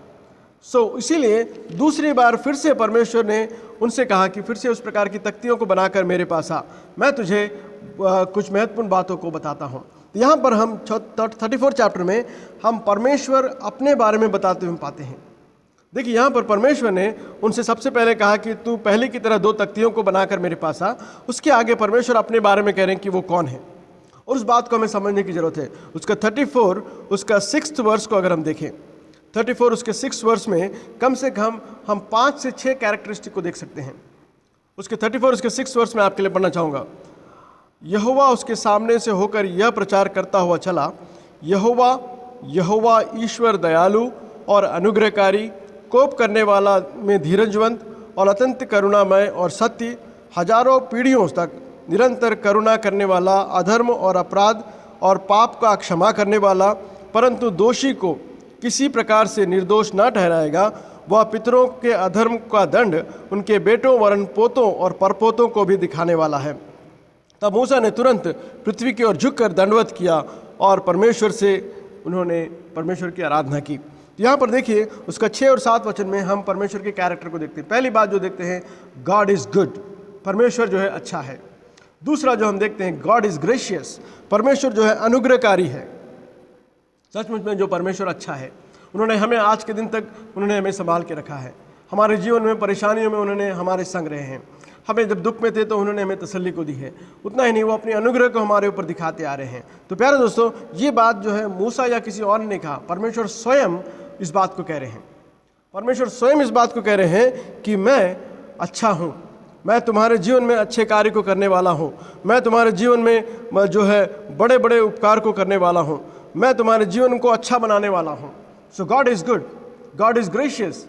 इसीलिए दूसरी बार फिर से परमेश्वर ने उनसे कहा कि फिर से उस प्रकार की तख्तियों को बनाकर मेरे पास आ, मैं तुझे कुछ महत्वपूर्ण बातों को बताता हूँ। तो यहाँ पर हम 34 चैप्टर में हम परमेश्वर अपने बारे में बताते हुए पाते हैं। देखिए यहाँ पर परमेश्वर ने उनसे सबसे पहले कहा कि तू पहले की तरह 2 तख्तियों को बनाकर मेरे पास आ। उसके आगे परमेश्वर अपने बारे में कह रहे हैं कि वो कौन है, और उस बात को हमें समझने की जरूरत है। उसका 34 उसका 6th वर्ष को अगर हम देखें, 34 उसके 6th वर्ष में कम से कम हम 5 से 6 कैरेक्टरिस्टिक को देख सकते हैं। उसके 34 उसके 6th वर्ष में आपके लिए पढ़ना चाहूँगा। यहोवा उसके सामने से होकर यह प्रचार करता हुआ चला, यहोवा यहोवा ईश्वर दयालु और अनुग्रहकारी, कोप करने वाला में धीरजवंत और अत्यंत करुणामय और सत्य, हजारों पीढ़ियों तक निरंतर करुणा करने वाला, अधर्म और अपराध और पाप का क्षमा करने वाला, परंतु दोषी को किसी प्रकार से निर्दोष न ठहराएगा। वह पितरों के अधर्म का दंड उनके बेटों वरन पोतों और परपोतों को भी दिखाने वाला है। तब मूसा ने तुरंत पृथ्वी की ओर झुककर दंडवत किया और उन्होंने परमेश्वर की आराधना की। यहाँ पर देखिए उसका 6 और 7 वचन में हम परमेश्वर के कैरेक्टर को देखते हैं। पहली बात जो देखते हैं, गॉड इज़ गुड, परमेश्वर जो है अच्छा है। दूसरा जो हम देखते हैं, गॉड इज़ ग्रेशियस, परमेश्वर जो है अनुग्रहकारी है। सचमुच में जो परमेश्वर अच्छा है, उन्होंने हमें आज के दिन तक उन्होंने हमें संभाल के रखा है। हमारे जीवन में परेशानियों में उन्होंने हमारे संग रहे हैं। हमें जब दुख में थे तो उन्होंने हमें तसल्ली को दी है। उतना ही नहीं, वो अपने अनुग्रह को हमारे ऊपर दिखाते आ रहे हैं। तो प्यारे दोस्तों, ये बात जो है मूसा या किसी और ने कहा, परमेश्वर स्वयं इस बात को कह रहे हैं। परमेश्वर स्वयं इस बात को कह रहे हैं कि मैं अच्छा हूँ, मैं तुम्हारे जीवन में अच्छे कार्य को करने वाला हूँ, मैं तुम्हारे जीवन में जो है बड़े बड़े उपकार को करने वाला हूँ, मैं तुम्हारे जीवन को अच्छा बनाने वाला हूँ। So God is good, God is gracious.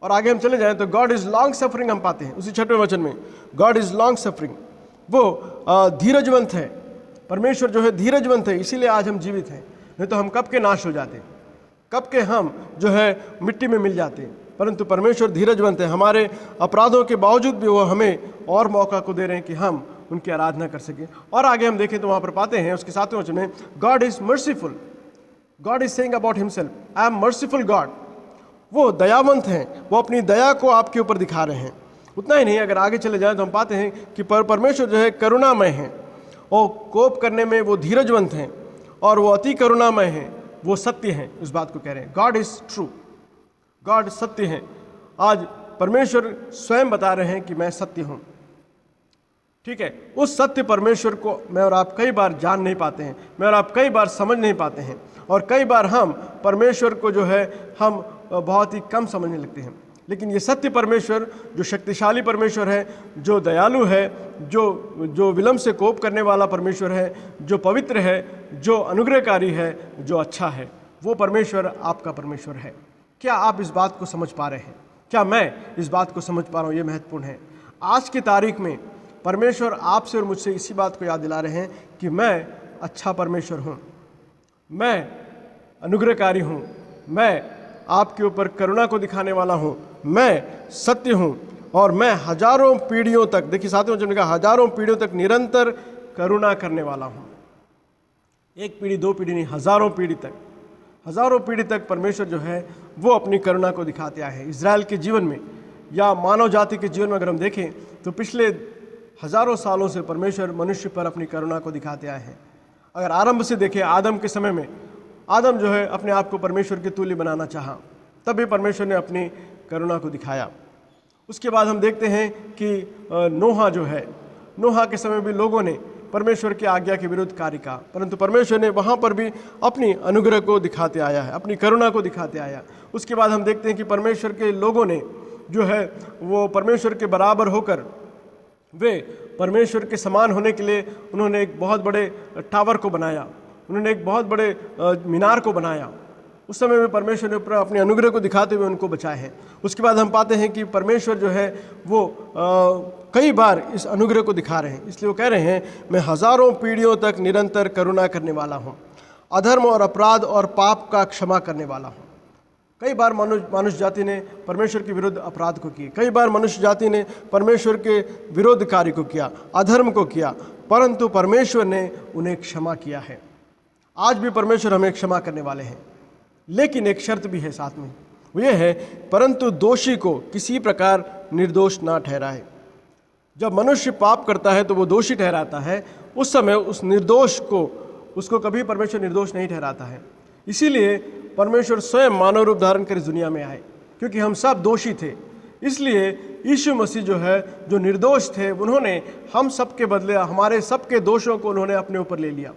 और आगे हम चले जाएं तो गॉड इज़ लॉन्ग सफरिंग हम पाते हैं उसी 6वें वचन में, गॉड इज़ लॉन्ग सफरिंग, वो धीरजवंत है। परमेश्वर जो है धीरजवंत है, इसीलिए आज हम जीवित हैं, नहीं तो हम कब के नाश हो जाते, कब के हम जो है मिट्टी में मिल जाते हैं। परंतु परमेश्वर धीरजवंत है, हमारे अपराधों के बावजूद भी वो हमें और मौका को दे रहे हैं कि हम उनकी आराधना कर सकें। और आगे हम देखें तो वहाँ पर पाते हैं उसके 7वें वचन में, God is merciful, God is saying about himself, I am merciful God. वो दयावंत हैं, वो अपनी दया को आपके ऊपर दिखा रहे हैं। उतना ही नहीं, अगर आगे चले जाएं तो हम पाते हैं कि परमेश्वर जो है करुणामय हैं, और कोप करने में वो धीरजवंत हैं, और वो अति करुणामय हैं, वो सत्य हैं। इस बात को कह रहे हैं, गॉड इज ट्रू, गॉड सत्य हैं। आज परमेश्वर स्वयं बता रहे हैं कि मैं सत्य हूँ। ठीक है, उस सत्य परमेश्वर को मैं और आप कई बार जान नहीं पाते हैं, मैं और आप कई बार समझ नहीं पाते हैं, और कई बार हम परमेश्वर को जो है हम बहुत ही कम समझने लगते हैं। लेकिन ये सत्य परमेश्वर जो शक्तिशाली परमेश्वर है, जो दयालु है, जो विलंब से कोप करने वाला परमेश्वर है, जो पवित्र है, जो अनुग्रहकारी है, जो अच्छा है, वो परमेश्वर आपका परमेश्वर है। क्या आप इस बात को समझ पा रहे हैं? क्या मैं इस बात को समझ पा रहा हूँ? ये महत्वपूर्ण है। आज की तारीख में परमेश्वर आपसे और मुझसे इसी बात को याद दिला रहे हैं कि मैं अच्छा परमेश्वर हूँ, मैं अनुग्रहकारी हूँ, मैं आपके ऊपर करुणा को दिखाने वाला हूँ, मैं सत्य हूँ, और मैं हजारों पीढ़ियों तक, देखिए 7वें वचन में कहा, हजारों पीढ़ियों तक निरंतर करुणा करने वाला हूँ। एक पीढ़ी, दो पीढ़ी नहीं, हजारों पीढ़ी तक परमेश्वर जो है वो अपनी करुणा को दिखाते आए हैं। इजराइल के जीवन में या मानव जाति के जीवन में अगर हम देखें तो पिछले हजारों सालों से परमेश्वर मनुष्य पर अपनी करुणा को दिखाते आए हैं। अगर आरंभ से देखें, आदम के समय में आदम जो है अपने आप को परमेश्वर के तुल्य बनाना चाहा, तब भी परमेश्वर ने अपनी करुणा को दिखाया। उसके बाद हम देखते हैं कि नोहा जो है, नोहा के समय भी लोगों ने परमेश्वर की आज्ञा के विरुद्ध कार्य किया, परंतु परमेश्वर ने वहाँ पर भी अपनी अनुग्रह को दिखाते आया है, अपनी करुणा को दिखाते आया। उसके बाद हम देखते हैं कि परमेश्वर के लोगों ने जो है वो परमेश्वर के बराबर होकर वे परमेश्वर के समान होने के लिए उन्होंने एक बहुत बड़े टावर को बनाया, उन्होंने एक बहुत बड़े मीनार को बनाया। उस समय में परमेश्वर ने ऊपर अपने अनुग्रह को दिखाते हुए उनको बचाए हैं। उसके बाद हम पाते हैं कि परमेश्वर जो है वो कई बार इस अनुग्रह को दिखा रहे हैं, इसलिए वो कह रहे हैं, मैं हजारों पीढ़ियों तक निरंतर करुणा करने वाला हूँ, अधर्म और अपराध और पाप का क्षमा करने वाला हूँ। कई बार मनुष्य जाति ने परमेश्वर के विरुद्ध अपराध को किए, कई बार मनुष्य जाति ने परमेश्वर के विरोध कार्य को किया, अधर्म को किया, परंतु परमेश्वर ने उन्हें क्षमा किया है। आज भी परमेश्वर हमें क्षमा करने वाले हैं, लेकिन एक शर्त भी है साथ में, वो ये है, परंतु दोषी को किसी प्रकार निर्दोष ना ठहराए। जब मनुष्य पाप करता है तो वो दोषी ठहराता है, उस समय उस निर्दोष को, उसको कभी परमेश्वर निर्दोष नहीं ठहराता है। इसीलिए परमेश्वर स्वयं मानव रूप धारण कर इस दुनिया में आए, क्योंकि हम सब दोषी थे। इसलिए यीशु मसीह जो है, जो निर्दोष थे, उन्होंने हम सब के बदले हमारे सब के दोषों को उन्होंने अपने ऊपर ले लिया,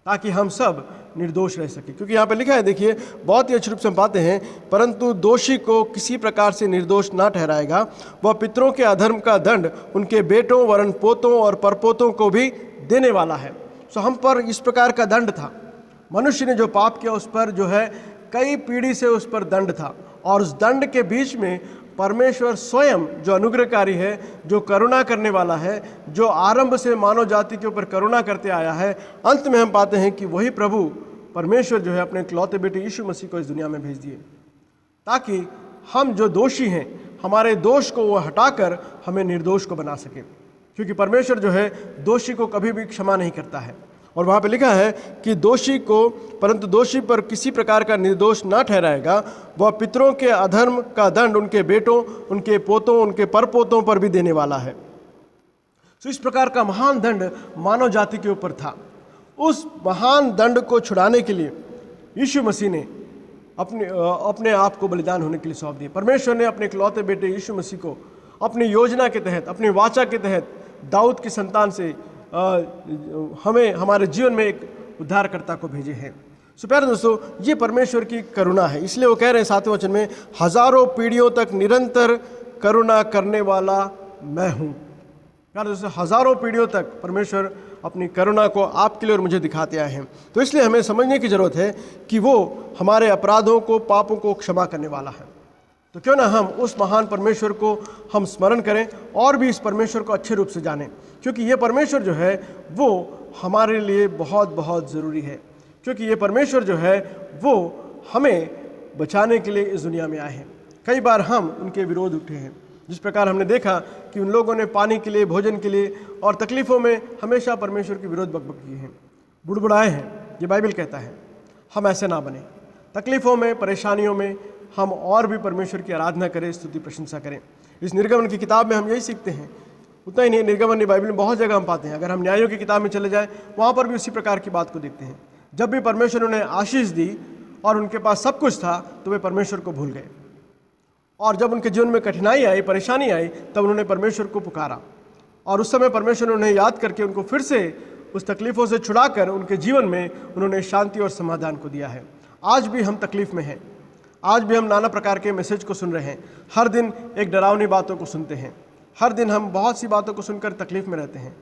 ताकि हम सब निर्दोष रह सके। क्योंकि यहाँ पे लिखा है, देखिए बहुत ही अच्छे रूप से हम पाते हैं, परंतु दोषी को किसी प्रकार से निर्दोष ना ठहराएगा, वह पितरों के अधर्म का दंड उनके बेटों, वरन पोतों और परपोतों को भी देने वाला है। सो हम पर इस प्रकार का दंड था, मनुष्य ने जो पाप किया उस पर जो है कई पीढ़ी से उस पर दंड था, और उस दंड के बीच में परमेश्वर स्वयं जो अनुग्रहकारी है, जो करुणा करने वाला है, जो आरंभ से मानव जाति के ऊपर करुणा करते आया है, अंत में हम पाते हैं कि वही प्रभु परमेश्वर जो है अपने इकलौते बेटे यीशु मसीह को इस दुनिया में भेज दिए, ताकि हम जो दोषी हैं, हमारे दोष को वो हटाकर हमें निर्दोष को बना सके। क्योंकि परमेश्वर जो है दोषी को कभी भी क्षमा नहीं करता है, और वहाँ पे लिखा है कि दोषी को, परंतु दोषी पर किसी प्रकार का निर्दोष ना ठहराएगा, वह पितरों के अधर्म का दंड उनके बेटों, उनके पोतों, उनके परपोतों पर भी देने वाला है। तो इस प्रकार का महान दंड मानव जाति के ऊपर था। उस महान दंड को छुड़ाने के लिए यीशु मसीह ने अपने आप को बलिदान होने के लिए सौंप दिया। परमेश्वर ने अपने इकलौते बेटे यीशु मसीह को अपनी योजना के तहत, अपनी वाचा के तहत दाऊद की संतान से हमें हमारे जीवन में एक उद्धारकर्ता को भेजे हैं। सो प्यारे दोस्तों, ये परमेश्वर की करुणा है। इसलिए वो कह रहे हैं 7वें वचन में, हजारों पीढ़ियों तक निरंतर करुणा करने वाला मैं हूँ। प्यारे दोस्तों, हजारों पीढ़ियों तक परमेश्वर अपनी करुणा को आपके लिए और मुझे दिखाते आए हैं। तो इसलिए हमें समझने की जरूरत है कि वो हमारे अपराधों को, पापों को क्षमा करने वाला है। तो क्यों ना हम उस महान परमेश्वर को हम स्मरण करें और भी इस परमेश्वर को अच्छे रूप से जानें, क्योंकि ये परमेश्वर जो है वो हमारे लिए बहुत बहुत ज़रूरी है। क्योंकि ये परमेश्वर जो है वो हमें बचाने के लिए इस दुनिया में आए हैं। कई बार हम उनके विरोध उठे हैं, जिस प्रकार हमने देखा कि उन लोगों ने पानी के लिए, भोजन के लिए और तकलीफ़ों में हमेशा परमेश्वर के विरोध बकबक किए हैं, बुड़बुड़ाए हैं। ये बाइबल कहता है हम ऐसे ना बने। तकलीफ़ों में, परेशानियों में हम और भी परमेश्वर की आराधना करें, स्तुति प्रशंसा करें। इस निर्गमन की किताब में हम यही सीखते हैं। उतना ही नहीं, निर्गमन की बाइबल में बहुत जगह हम पाते हैं। अगर हम न्यायों की किताब में चले जाएं, वहाँ पर भी उसी प्रकार की बात को देखते हैं। जब भी परमेश्वर ने उन्हें आशीष दी और उनके पास सब कुछ था, तो वे परमेश्वर को भूल गए, और जब उनके जीवन में कठिनाई आई, परेशानी आई, तब उन्होंने परमेश्वर को पुकारा, और उस समय परमेश्वर ने उन्हें याद करके उनको फिर से उस तकलीफ़ों से छुड़ाकर उनके जीवन में उन्होंने शांति और समाधान को दिया है। आज भी हम तकलीफ़ में हैं, आज भी हम नाना प्रकार के मैसेज को सुन रहे हैं, हर दिन एक डरावनी बातों को सुनते हैं, हर दिन हम बहुत सी बातों को सुनकर तकलीफ़ में रहते हैं।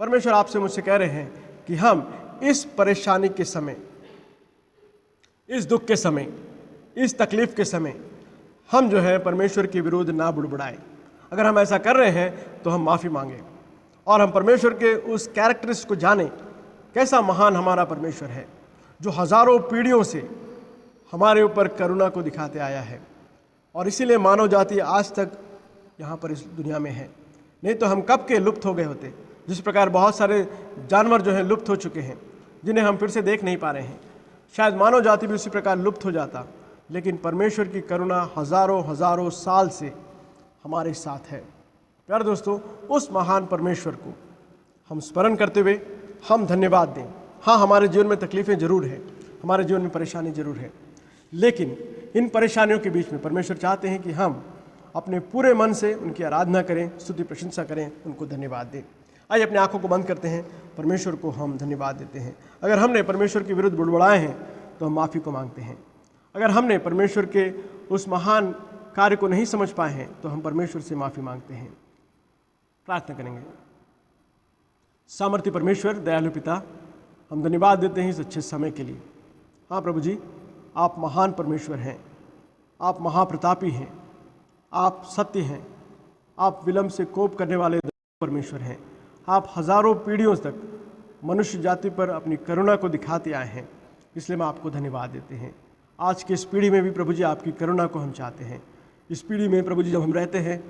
परमेश्वर आपसे मुझसे कह रहे हैं कि हम इस परेशानी के समय, इस दुख के समय, इस तकलीफ़ के समय हम जो है परमेश्वर के विरुद्ध ना बुड़बुड़ाएं। अगर हम ऐसा कर रहे हैं तो हम माफ़ी मांगें और हम परमेश्वर के उस कैरेक्टरिस्ट को जानें, कैसा महान हमारा परमेश्वर है, जो हज़ारों पीढ़ियों से हमारे ऊपर करुणा को दिखाते आया है। और इसीलिए मानव जाति आज तक यहाँ पर इस दुनिया में है, नहीं तो हम कब के लुप्त हो गए होते। जिस प्रकार बहुत सारे जानवर जो हैं लुप्त हो चुके हैं, जिन्हें हम फिर से देख नहीं पा रहे हैं। शायद मानव जाति भी उसी प्रकार लुप्त हो जाता, लेकिन परमेश्वर की करुणा हजारों हजारों साल से हमारे साथ है। प्यारे दोस्तों, उस महान परमेश्वर को हम स्मरण करते हुए हम धन्यवाद दें। हाँ, हमारे जीवन में तकलीफ़ें जरूर हैं, हमारे जीवन में परेशानी जरूर है, लेकिन इन परेशानियों के बीच में परमेश्वर चाहते हैं कि हम अपने पूरे मन से उनकी आराधना करें, स्तुति प्रशंसा करें, उनको धन्यवाद दें। आइए अपनी आंखों को बंद करते हैं, परमेश्वर को हम धन्यवाद देते हैं। अगर हमने परमेश्वर के विरुद्ध बुड़बुड़ाए हैं तो हम माफ़ी को मांगते हैं। अगर हमने परमेश्वर के उस महान कार्य को नहीं समझ पाए हैं तो हम परमेश्वर से माफ़ी मांगते हैं। प्रार्थना करेंगे। सामर्थ्य परमेश्वर, दयालु पिता, हम धन्यवाद देते हैं इस अच्छे समय के लिए। हाँ प्रभु जी, आप महान परमेश्वर हैं, आप महाप्रतापी हैं, आप सत्य हैं, आप विलंब से कोप करने वाले परमेश्वर हैं। आप हजारों पीढ़ियों तक मनुष्य जाति पर अपनी करुणा को दिखाते आए हैं, इसलिए हम आपको धन्यवाद देते हैं। आज की इस पीढ़ी में भी प्रभु जी आपकी करुणा को हम चाहते हैं। इस पीढ़ी में प्रभु जी जब हम रहते हैं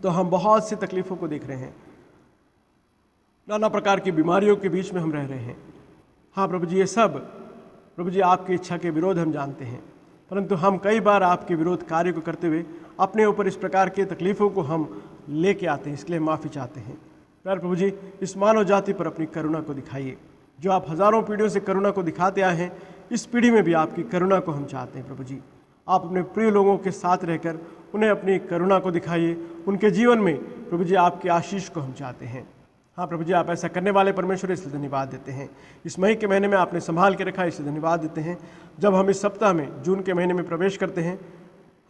तो हम बहुत सी तकलीफ़ों को देख रहे हैं, नाना प्रकार की बीमारियों के बीच में हम रह रहे हैं। हाँ प्रभु जी, ये सब प्रभु जी आपकी इच्छा के विरोध हम जानते हैं, परंतु हम कई बार आपके विरोध कार्य को करते हुए अपने ऊपर इस प्रकार की तकलीफ़ों को हम लेके आते हैं, इसलिए माफ़ी चाहते हैं। प्यारे प्रभु जी, इस मानव जाति पर अपनी करुणा को दिखाइए। जो आप हज़ारों पीढ़ियों से करुणा को दिखाते आए हैं, इस पीढ़ी में भी आपकी करुणा को हम चाहते हैं। प्रभु जी, आप अपने प्रिय लोगों के साथ रहकर उन्हें अपनी करुणा को दिखाइए। उनके जीवन में प्रभु जी आपकी आशीष को हम चाहते हैं। हाँ प्रभु जी, आप ऐसा करने वाले परमेश्वर, इसलिए धन्यवाद देते हैं। इस मई के महीने में आपने संभाल के रखा, इसलिए धन्यवाद देते हैं। जब हम इस सप्ताह में जून के महीने में प्रवेश करते हैं,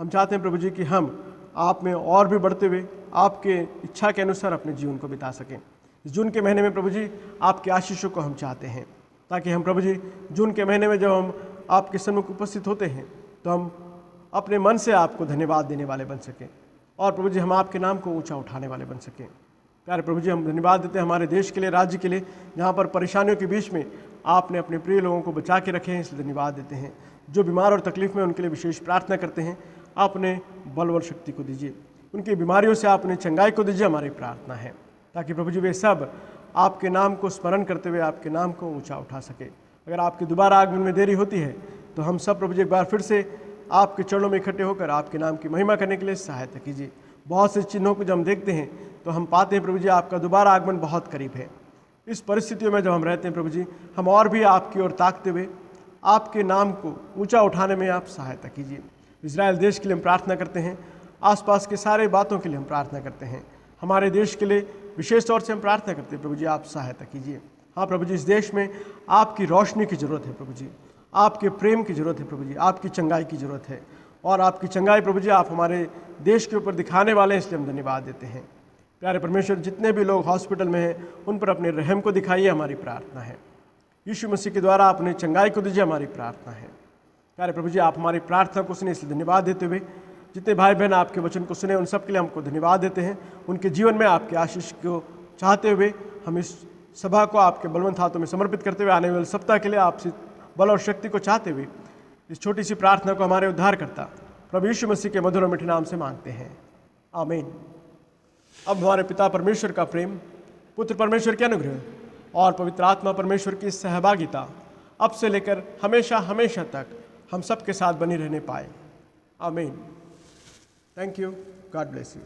हम चाहते हैं प्रभु जी कि हम आप में और भी बढ़ते हुए आपके इच्छा के अनुसार अपने जीवन को बिता सकें। इस जून के महीने में प्रभु जी आपकी आशीषों को हम चाहते हैं, ताकि हम प्रभु जी जून के महीने में जब हम आपके सम्मुख उपस्थित होते हैं तो हम अपने मन से आपको धन्यवाद देने वाले बन सकें, और प्रभु जी हम आपके नाम को ऊंचा उठाने वाले बन सकें। प्यारे प्रभु जी, हम धन्यवाद देते हैं हमारे देश के लिए, राज्य के लिए, जहाँ पर परेशानियों के बीच में आपने अपने प्रिय लोगों को बचा के रखे हैं, इसलिए धन्यवाद देते हैं। जो बीमार और तकलीफ में, उनके लिए विशेष प्रार्थना करते हैं, आप उन्हें बल और शक्ति को दीजिए, उनकी बीमारियों से आप उन्हें चंगाई को दीजिए, हमारी प्रार्थना है, ताकि प्रभु जी वे सब आपके नाम को स्मरण करते हुए आपके नाम को ऊंचा उठा सके। अगर आपके दोबारा आगमन में देरी होती है तो हम सब प्रभु जी एक बार फिर से आपके चरणों में इकट्ठे होकर आपके नाम की महिमा करने के लिए सहायता कीजिए। बहुत से चिन्हों को जब हम देखते हैं तो हम पाते हैं प्रभु जी आपका दोबारा आगमन बहुत करीब है। इस परिस्थितियों में जब हम रहते हैं प्रभु जी, हम और भी आपकी ओर ताकते हुए आपके नाम को ऊंचा उठाने में आप सहायता कीजिए। इजराइल देश के लिए हम प्रार्थना करते हैं, आसपास के सारे बातों के लिए हम प्रार्थना करते हैं, हमारे देश के लिए विशेष तौर से हम प्रार्थना करते हैं प्रभु जी आप सहायता कीजिए। हाँ प्रभु जी, इस देश में आपकी रोशनी की ज़रूरत है प्रभु जी, आपके प्रेम की ज़रूरत है प्रभु जी, आपकी चंगाई की ज़रूरत है, और आपकी चंगाई प्रभु जी आप हमारे देश के ऊपर दिखाने वाले हैं, इसलिए हम धन्यवाद देते हैं। प्यारे परमेश्वर, जितने भी लोग हॉस्पिटल में हैं उन पर अपने रहम को दिखाइए, हमारी प्रार्थना है। यीशु मसीह के द्वारा आप उन्हें चंगाई को दीजिए, हमारी प्रार्थना है। प्यारे प्रभु जी, आप हमारी प्रार्थना को सुने, इसलिए धन्यवाद देते हुए जितने भाई बहन आपके वचन को सुने उन सब के लिए हमको धन्यवाद देते हैं। उनके जीवन में आपके आशीष को चाहते हुए हम इस सभा को आपके बलवंत हाथों में समर्पित करते हुए आने वाले सप्ताह के लिए आपसे बल और शक्ति को चाहते हुए इस छोटी सी प्रार्थना को हमारे उद्धारकर्ता प्रभु यीशु मसीह के मधुर और मीठे नाम से मांगते हैं, आमीन। अब हमारे पिता परमेश्वर का प्रेम, पुत्र परमेश्वर के अनुग्रह और पवित्र आत्मा परमेश्वर की सहभागिता अब से लेकर हमेशा हमेशा तक हम सब के साथ बनी रहने पाए, आमीन। Thank you. God bless you.